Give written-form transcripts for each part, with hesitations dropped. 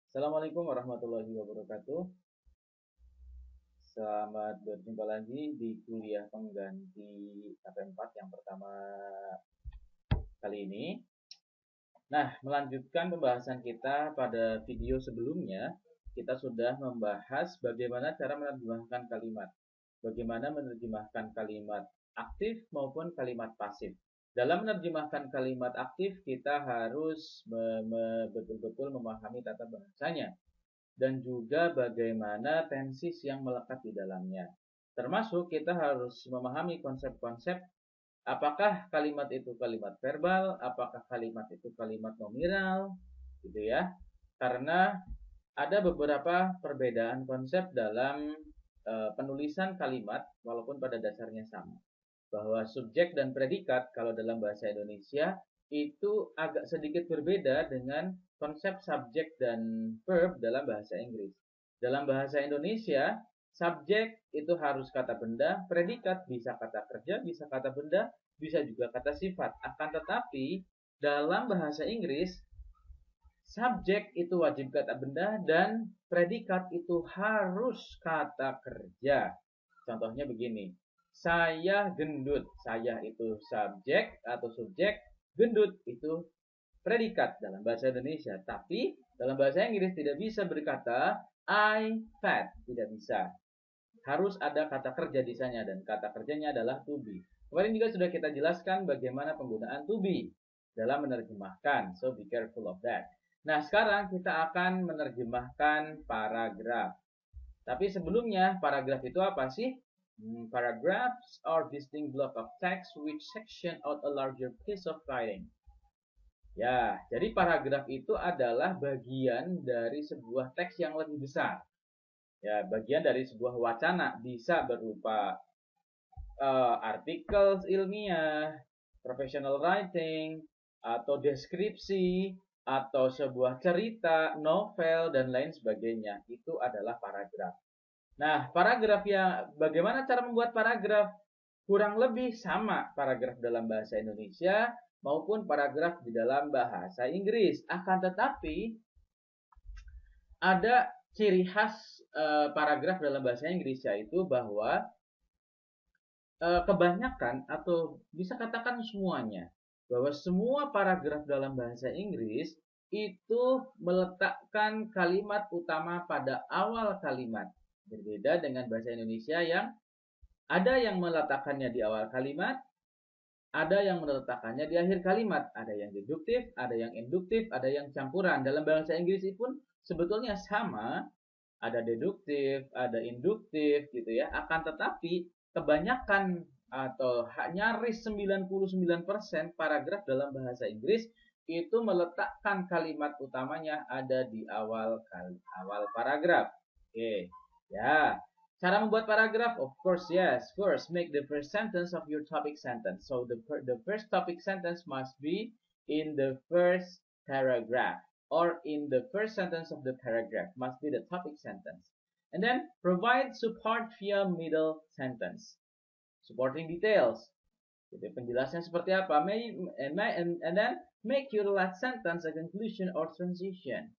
Assalamualaikum warahmatullahi wabarakatuh. Selamat berjumpa lagi di kuliah pengganti KP4 yang pertama kali ini. Nah, melanjutkan pembahasan kita pada video sebelumnya, kita sudah membahas bagaimana cara menerjemahkan kalimat. Bagaimana menerjemahkan kalimat aktif maupun kalimat pasif. Dalam menerjemahkan kalimat aktif, kita harus betul-betul memahami tata bahasanya dan juga bagaimana tensis yang melekat di dalamnya. Termasuk kita harus memahami konsep-konsep apakah kalimat itu kalimat verbal, apakah kalimat itu kalimat nominal, gitu ya. Karena ada beberapa perbedaan konsep dalam penulisan kalimat walaupun pada dasarnya sama. Bahwa subjek dan predikat kalau dalam bahasa Indonesia itu agak sedikit berbeda dengan konsep subjek dan verb dalam bahasa Inggris. Dalam bahasa Indonesia, subjek itu harus kata benda, predikat bisa kata kerja, bisa kata benda, bisa juga kata sifat. Akan tetapi dalam bahasa Inggris, subjek itu wajib kata benda dan predikat itu harus kata kerja. Contohnya begini, saya gendut. Saya itu subjek atau subjek, gendut itu predikat dalam bahasa Indonesia. Tapi dalam bahasa Inggris tidak bisa berkata I fat, tidak bisa. Harus ada kata kerja di sana dan kata kerjanya adalah to be. Kemarin juga sudah kita jelaskan bagaimana penggunaan to be dalam menerjemahkan. So be careful of that. Nah, sekarang kita akan menerjemahkan paragraf. Tapi sebelumnya, paragraf itu apa sih? Paragraphs are distinct block of text which section out a larger piece of writing. Ya, jadi paragraf itu adalah bagian dari sebuah teks yang lebih besar. Ya, bagian dari sebuah wacana bisa berupa artikel ilmiah, professional writing, atau deskripsi, atau sebuah cerita, novel, dan lain sebagainya. Itu adalah paragraf. Nah, paragraf yang bagaimana cara membuat paragraf? Kurang lebih sama paragraf dalam bahasa Indonesia maupun paragraf di dalam bahasa Inggris. Akan tetapi ada ciri khas paragraf dalam bahasa Inggris, yaitu bahwa kebanyakan atau bisa katakan semuanya, bahwa semua paragraf dalam bahasa Inggris itu meletakkan kalimat utama pada awal kalimat. Berbeda dengan bahasa Indonesia yang ada yang meletakkannya di awal kalimat, ada yang meletakkannya di akhir kalimat. Ada yang deduktif, ada yang induktif, ada yang campuran. Dalam bahasa Inggris pun sebetulnya sama, ada deduktif, ada induktif gitu ya. Akan tetapi kebanyakan atau nyaris 99% paragraf dalam bahasa Inggris itu meletakkan kalimat utamanya ada di awal paragraf. Oke. Ya. Cara membuat paragraf, of course, yes. First, make the first sentence of your topic sentence. So the first topic sentence must be in the first paragraph, or in the first sentence of the paragraph must be the topic sentence. And then provide support via middle sentence. Supporting details. Jadi penjelasan seperti apa? And then make your last sentence a conclusion or transition.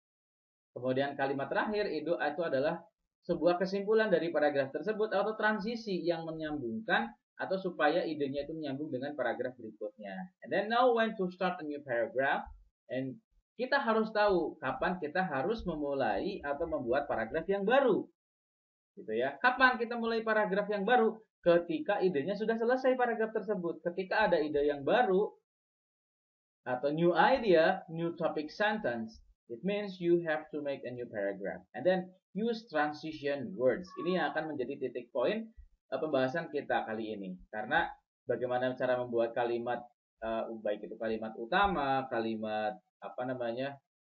Kemudian kalimat terakhir itu adalah sebuah kesimpulan dari paragraf tersebut atau transisi yang menyambungkan atau supaya idenya itu menyambung dengan paragraf berikutnya. And then know when to start a new paragraph, and kita harus tahu kapan kita harus memulai atau membuat paragraf yang baru. Gitu ya. Kapan kita mulai paragraf yang baru? Ketika idenya sudah selesai paragraf tersebut. Ketika ada ide yang baru atau new idea, new topic sentence, it means you have to make a new paragraph. And then use transition words. Ini yang akan menjadi titik poin pembahasan kita kali ini. Karena bagaimana cara membuat kalimat baik itu kalimat utama, kalimat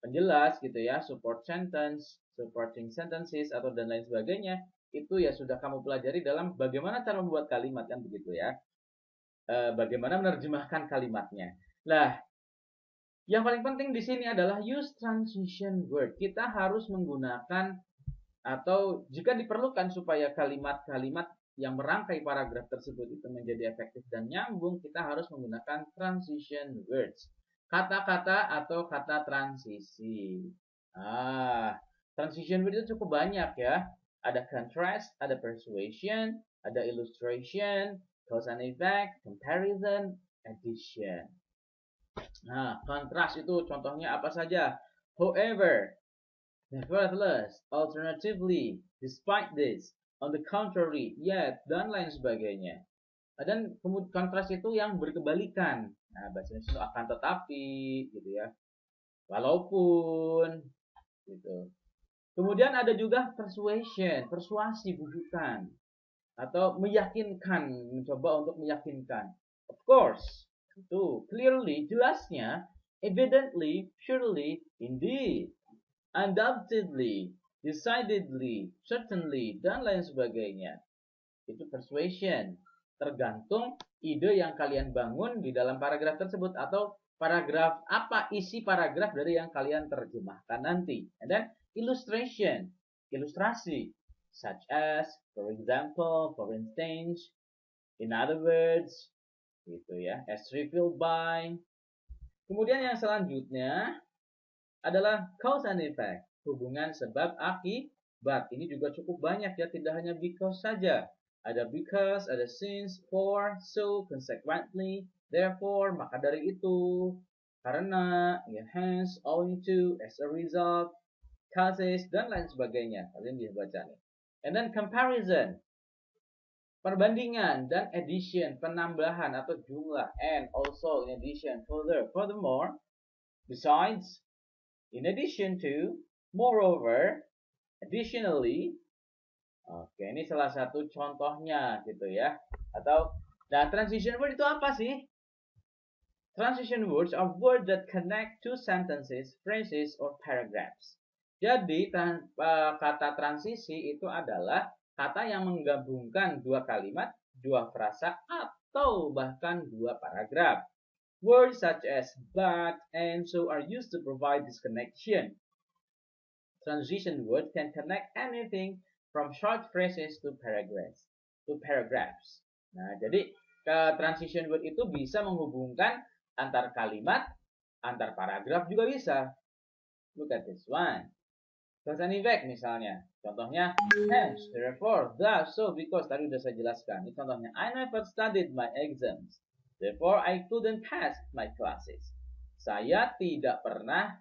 penjelas gitu ya, support sentence, supporting sentences atau dan lain sebagainya, itu ya sudah kamu pelajari dalam bagaimana cara membuat kalimat kan begitu ya. Bagaimana menerjemahkan kalimatnya. Nah, yang paling penting di sini adalah use transition word. Kita harus menggunakan atau jika diperlukan supaya kalimat-kalimat yang merangkai paragraf tersebut itu menjadi efektif dan nyambung, kita harus menggunakan transition words. Kata-kata atau kata transisi. Transition word itu cukup banyak ya. Ada contrast, ada persuasion, ada illustration, cause and effect, comparison, addition. Nah, contrast itu contohnya apa saja? However, nevertheless, alternatively, despite this, on the contrary, yet, dan lain sebagainya. Dan kemudian kontras itu yang berkebalikan. Nah, bahasa Indonesia itu akan tetapi, gitu ya. Walaupun, gitu. Kemudian ada juga persuasion, persuasi, bujukan. Atau meyakinkan, mencoba untuk meyakinkan. Of course, itu clearly, jelasnya, evidently, surely, indeed, undoubtedly, decidedly, certainly, dan lain sebagainya. Itu persuasion. Tergantung ide yang kalian bangun di dalam paragraf tersebut atau paragraf apa isi paragraf dari yang kalian terjemahkan nanti. And then illustration, ilustrasi, such as, for example, for instance, in other words, gitu ya, as revealed by. Kemudian yang selanjutnya adalah cause and effect, hubungan sebab akibat. Ini juga cukup banyak ya, tidak hanya because saja. Ada because, ada since, for, so, consequently, therefore, maka dari itu, karena, ya, hence, owing to, as a result, causes, dan lain sebagainya. Kalian bisa baca nih. And then comparison, perbandingan, dan addition, penambahan atau jumlah, and also in addition, furthermore, besides, in addition to, moreover, additionally. Oke, ini salah satu contohnya gitu ya. Atau, nah, transition word itu apa sih? Transition words are words that connect two sentences, phrases, or paragraphs. Jadi, kata transisi itu adalah kata yang menggabungkan dua kalimat, dua frasa, atau bahkan dua paragraf. Words such as but and so are used to provide this connection. Transition words can connect anything from short phrases to paragraphs. Nah, jadi transition word itu bisa menghubungkan antar kalimat, antar paragraf juga bisa. Look at this one. Cause and effect misalnya. Contohnya, hence, therefore, thus, so, because. Tadi udah saya jelaskan. Ini contohnya, I never studied my exams. Therefore, I couldn't pass my classes. Saya tidak pernah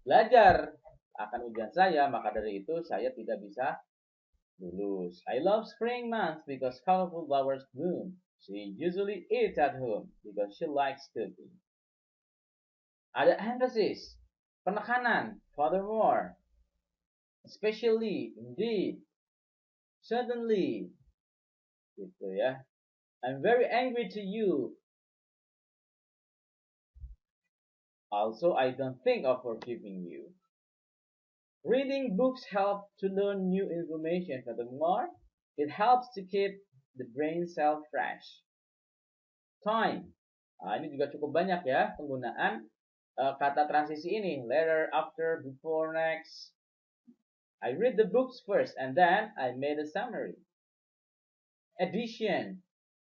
belajar akan ujian saya, maka dari itu saya tidak bisa lulus. I love spring months because colorful flowers bloom. She usually eats at home because she likes cooking. Ada emphasis, penekanan, furthermore, especially, indeed, suddenly, gitu ya. I'm very angry to you. Also, I don't think of forgiving you. Reading books helps to learn new information. Furthermore, it helps to keep the brain cell fresh. Time. Nah, ini juga cukup banyak ya penggunaan kata transisi ini. Later, after, before, next. I read the books first and then I made a summary. Addition.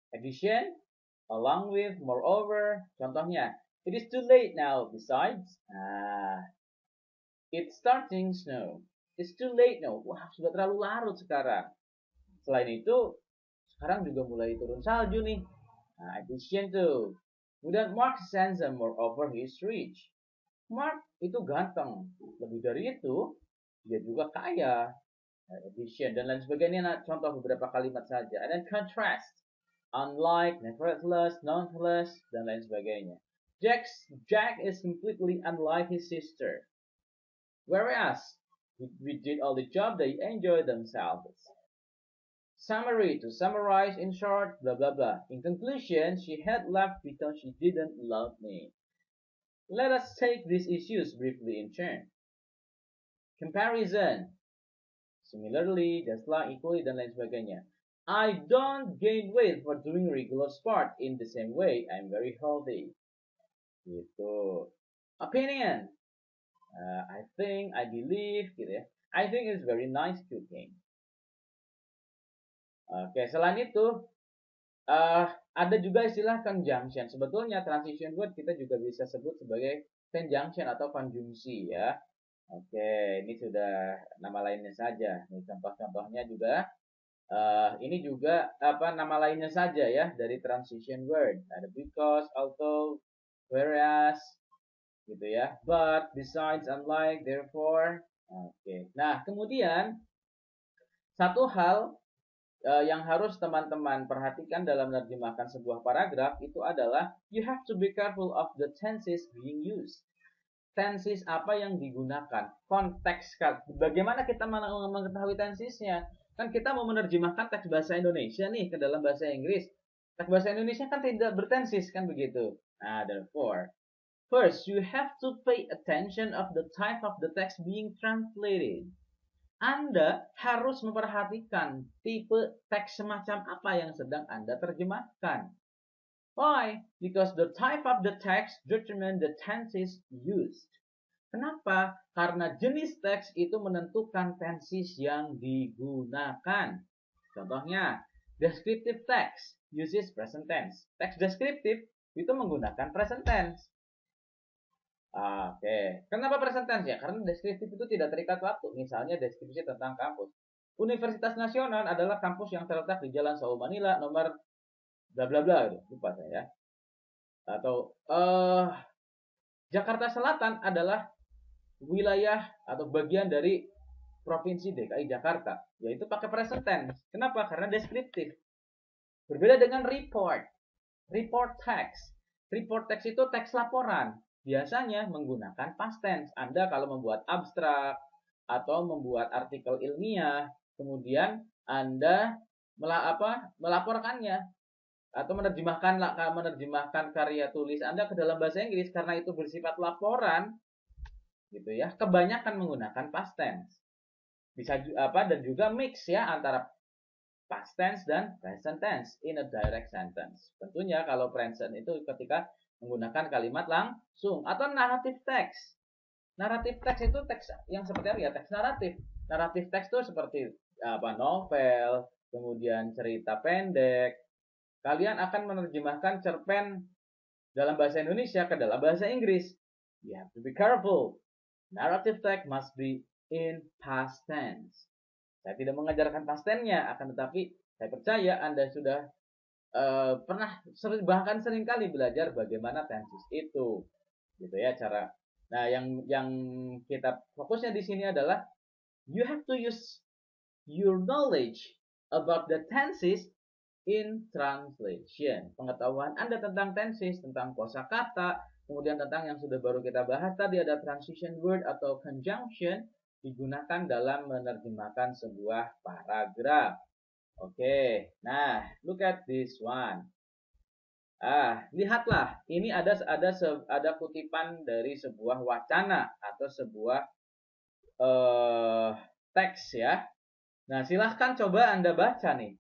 Addition, along with, moreover. Contohnya, it is too late now. Besides, it's starting snow. It's too late now. Wah, sudah terlalu larut sekarang. Selain itu, sekarang juga mulai turun salju nih. Nah, addition tuh. Kemudian Mark is handsome, moreover he is rich. Mark itu ganteng. Lebih dari itu, dia juga kaya. Addition dan lain sebagainya. Nah, contoh beberapa kalimat saja. And then contrast. Unlike, nevertheless, nonetheless, dan lain sebagainya. Jack is completely unlike his sister. Whereas, we did all the job, they enjoy themselves. Summary, to summarize in short, blah blah blah. In conclusion, she had left because she didn't love me. Let us take these issues briefly in turn. Comparison. Similarly, justlah, equally, dan lain sebagainya. I don't gain weight for doing regular sport in the same way. I'm very healthy. Gitu. Opinion. I think, I believe, gitu ya. I think it's very nice cooking. Oke, selain itu, ada juga istilah conjunction. Sebetulnya transition word kita juga bisa sebut sebagai conjunction atau konjungsi ya. Oke, ini sudah nama lainnya saja. Ini contoh-contohnya juga. Ini juga apa nama lainnya saja ya dari transition word. Ada because, although, whereas, gitu ya. But, besides, unlike, therefore. Oke. Nah, kemudian satu hal yang harus teman-teman perhatikan dalam menerjemahkan sebuah paragraf itu adalah you have to be careful of the tenses being used. Tenses apa yang digunakan, konteks, bagaimana kita mengetahui tensesnya. Kan kita mau menerjemahkan teks bahasa Indonesia nih ke dalam bahasa Inggris. Teks bahasa Indonesia kan tidak bertensis kan begitu. Nah, therefore, first you have to pay attention of the type of the text being translated. Anda harus memperhatikan tipe teks semacam apa yang sedang Anda terjemahkan. Why? Because the type of the text determine the tenses used. Kenapa? Karena jenis teks itu menentukan tenses yang digunakan. Contohnya, descriptive text uses present tense. Teks deskriptif itu menggunakan present tense. Oke. Kenapa present tense ya? Karena deskriptif itu tidak terikat waktu. Misalnya deskripsi tentang kampus. Universitas Nasional adalah kampus yang terletak di Jalan Saul Manila nomor bla bla bla gitu. Lupa saya. Atau Jakarta Selatan adalah wilayah atau bagian dari Provinsi DKI Jakarta, yaitu pakai present tense. Kenapa? Karena deskriptif. Berbeda dengan report. Report text. Report text itu teks laporan. Biasanya menggunakan past tense. Anda kalau membuat abstrak atau membuat artikel ilmiah, kemudian Anda melaporkannya atau menerjemahkan karya tulis Anda ke dalam bahasa Inggris karena itu bersifat laporan, gitu ya. Kebanyakan menggunakan past tense. Bisa dan juga mix ya antara past tense dan present tense in a direct sentence. Tentunya kalau present itu ketika menggunakan kalimat langsung atau narrative text. Narrative text itu teks yang seperti apa ya? Teks naratif. Narrative text itu seperti novel, kemudian cerita pendek. Kalian akan menerjemahkan cerpen dalam bahasa Indonesia ke dalam bahasa Inggris. You have to be careful. Narrative text must be in past tense. Saya tidak mengajarkan past tense-nya, akan tetapi saya percaya Anda sudah pernah bahkan sering kali belajar bagaimana tenses itu, gitu ya cara. Nah, yang kita fokusnya di sini adalah you have to use your knowledge about the tenses in translation. Pengetahuan Anda tentang tenses, tentang kosakata, kemudian tentang yang sudah baru kita bahas tadi ada transition word atau conjunction digunakan dalam menerjemahkan sebuah paragraf. Oke, nah look at this one. Lihatlah, ini ada kutipan dari sebuah wacana atau sebuah teks ya. Nah, silahkan coba Anda baca nih.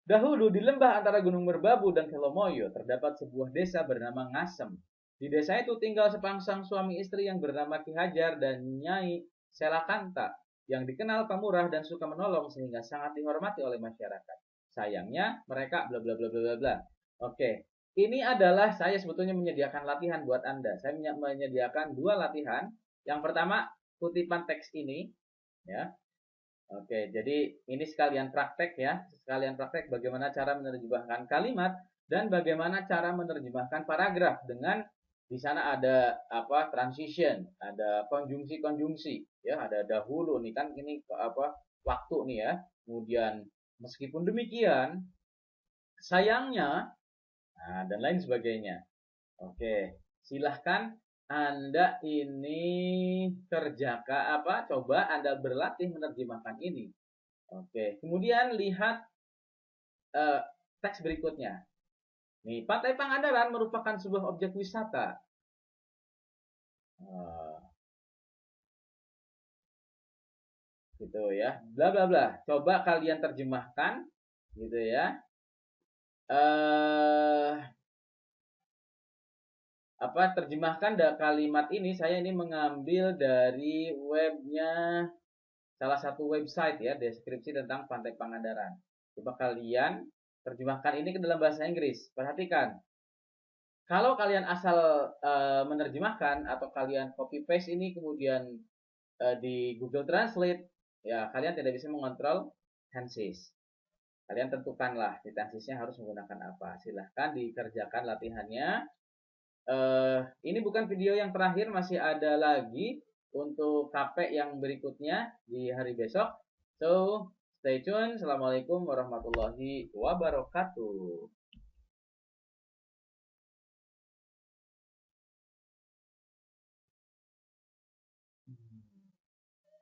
Dahulu di lembah antara Gunung Merbabu dan Kelomoyo terdapat sebuah desa bernama Ngasem. Di desa itu tinggal sepangsang suami istri yang bernama Ki Hajar dan Nyai Selakanta yang dikenal pemurah dan suka menolong sehingga sangat dihormati oleh masyarakat. Sayangnya mereka bla bla bla bla bla. Oke, ini adalah saya sebetulnya menyediakan latihan buat Anda. Saya menyediakan 2 latihan. Yang pertama kutipan teks ini ya. Oke, jadi ini sekalian praktek ya, sekalian praktek bagaimana cara menerjemahkan kalimat dan bagaimana cara menerjemahkan paragraf dengan di sana ada transition, ada konjungsi-konjungsi ya, ada dahulu nih kan ini waktu nih ya. Kemudian meskipun demikian sayangnya dan lain sebagainya. Oke, silahkan Anda ini coba Anda berlatih menerjemahkan ini. Oke, kemudian lihat teks berikutnya. Nih, Pantai Pangandaran merupakan sebuah objek wisata. Gitu ya, bla bla bla. Coba kalian terjemahkan, gitu ya. Terjemahkan kalimat ini. Saya ini mengambil dari webnya salah satu website ya, deskripsi tentang Pantai Pangandaran. Coba kalian terjemahkan ini ke dalam bahasa Inggris. Perhatikan. Kalau kalian asal menerjemahkan atau kalian copy paste ini kemudian di Google Translate, ya kalian tidak bisa mengontrol tenses. Kalian tentukanlah di tensesnya harus menggunakan apa. Silahkan dikerjakan latihannya. Ini bukan video yang terakhir, masih ada lagi untuk KP yang berikutnya di hari besok. So, stay tune. Assalamualaikum warahmatullahi wabarakatuh.